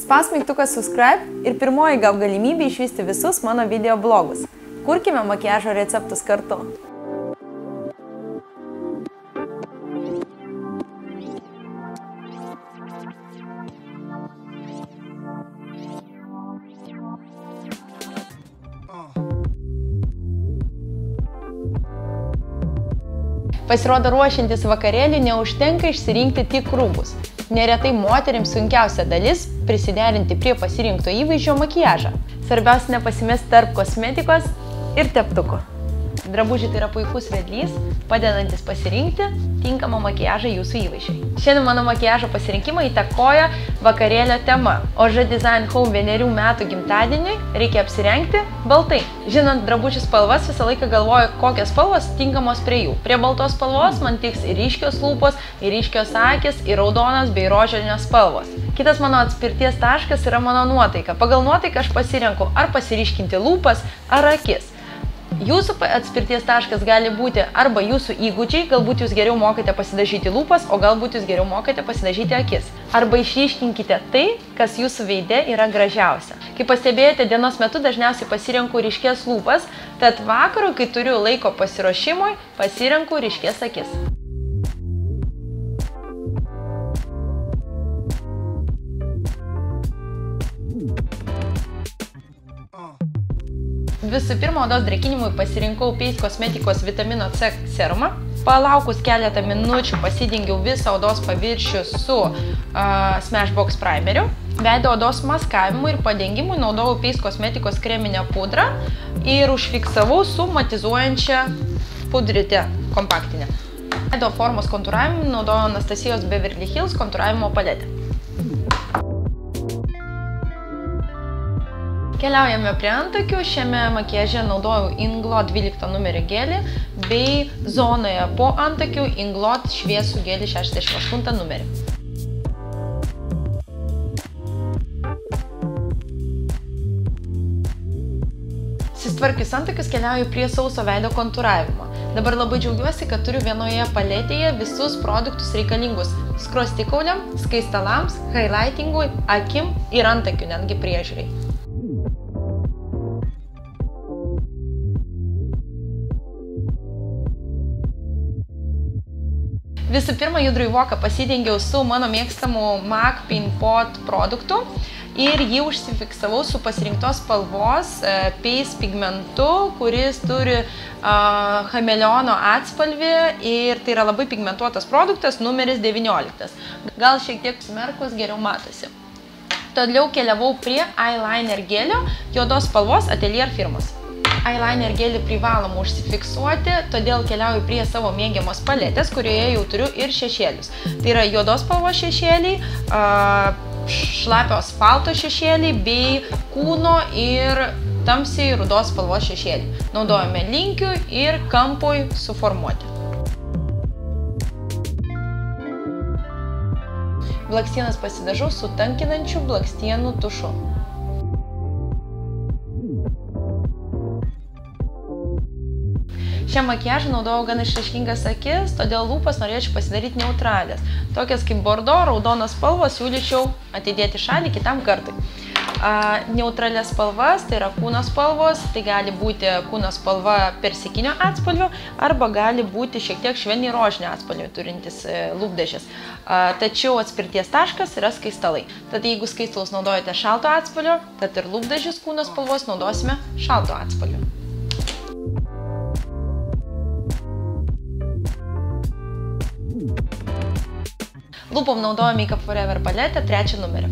Spausk mygtuką subscribe ir pirmoji gauk galimybę išvysti visus mano video blogus. Kurkime makiažo receptus kartu. Pasirodo, ruošiantis vakarėlį neužtenka išsirinkti tik rūbus. Neretai moterims sunkiausia dalis – prisiderinti prie pasirinkto įvaizdžio makiažą. Svarbiausia nepasimesti tarp kosmetikos ir teptuko. Drabužiai tai yra puikus vedlys, padedantis pasirinkti tinkamą makiažą jūsų įvaizdžiui. Šiandien mano makiažo pasirinkimą įtakoja vakarėlio tema. Oža Design Home 1 metų gimtadieniui reikia apsirengti baltai. Žinant drabužių spalvas, visą laiką galvoju, kokios spalvos tinkamos prie jų. Prie baltos spalvos man tiks ir ryškios lūpos, ir ryškios akys, ir raudonas bei rožinės spalvos. Kitas mano atspirties taškas yra mano nuotaika. Pagal nuotaiką aš pasirenku ar pasiryškinti lūpas, ar akis. Jūsų atspirties taškas gali būti arba jūsų įgūdžiai, galbūt jūs geriau mokate pasidažyti lūpas, o galbūt jūs geriau mokate pasidažyti akis. Arba išryškinkite tai, kas jūsų veide yra gražiausia. Kaip pastebėjote, dienos metu dažniausiai pasirenku ryškės lūpas, tad vakarui, kai turiu laiko pasiruošimui, pasirenku ryškės akis. Visų pirma, odos drėkinimui pasirinkau Pace kosmetikos vitamino C serumą. Palaukus keletą minučių pasidengiau visą odos paviršių su Smashbox primeriu. Veido odos maskavimui ir padengimui naudojau Pace kosmetikos kreminę pudrą ir užfiksavau su matizuojančia pudrite kompaktinė. Veido formos kontūravimui naudojau Anastasijos Beverly Hills kontūravimo paletę. Keliaujame prie antakių. Šiame makiaže naudojau Inglot 12 numerio gelį bei zonoje po antakių Inglot šviesų gelį 68 numerį. Susitvarkius antakius keliauju prie sauso veido kontūravimo. Dabar labai džiaugiuosi, kad turiu vienoje paletėje visus produktus reikalingus skruostikauliam, skaistalams, highlightingui, akim ir antakių netgi priežiūrai. Visų pirma, judrųjį voką pasidengiau su mano mėgstamu MAC Paint Pot produktu ir jį užsifiksavau su pasirinktos spalvos Pace pigmentu, kuris turi chameleono atspalvį ir tai yra labai pigmentuotas produktas, numeris 19. Gal šiek tiek smerkus geriau matosi. Toliau keliavau prie eyeliner gelio juodos spalvos Atelier firmos. Eyeliner gelį privaloma užsifiksuoti, todėl keliauju prie savo mėgiamos paletės, kurioje jau turiu ir šešėlius. Tai yra juodos spalvos šešėliai, šlapio asfalto šešėliai bei kūno ir tamsiai rudos spalvos šešėliai. Naudojame linkiui ir kampui suformuoti. Blakstienas pasidažau su tankinančiu blakstienų tušu. Šiam makiažui naudojau gan išraiškingas akis, todėl lūpas norėčiau pasidaryti neutralės. Tokias kaip bordo, raudonos spalvos siūlyčiau atidėti šalį kitam kartui. Neutralias spalvas, tai yra kūno spalvos, tai gali būti kūno spalva persikinio atspalvio arba gali būti šiek tiek švelniai rožinio atspalvio turintis lūpdažis. Tačiau atspirties taškas yra skaistalai. Tad jeigu skaistalus naudojate šalto atspalvio, tad ir lūpdažis kūno spalvos naudosime šalto atspalvio. Lūpom naudoju Makeup Forever paletę 3 numerį.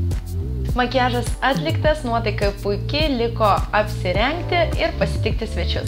Makiažas atliktas, nuotaika puikiai, liko apsirengti ir pasitikti svečius.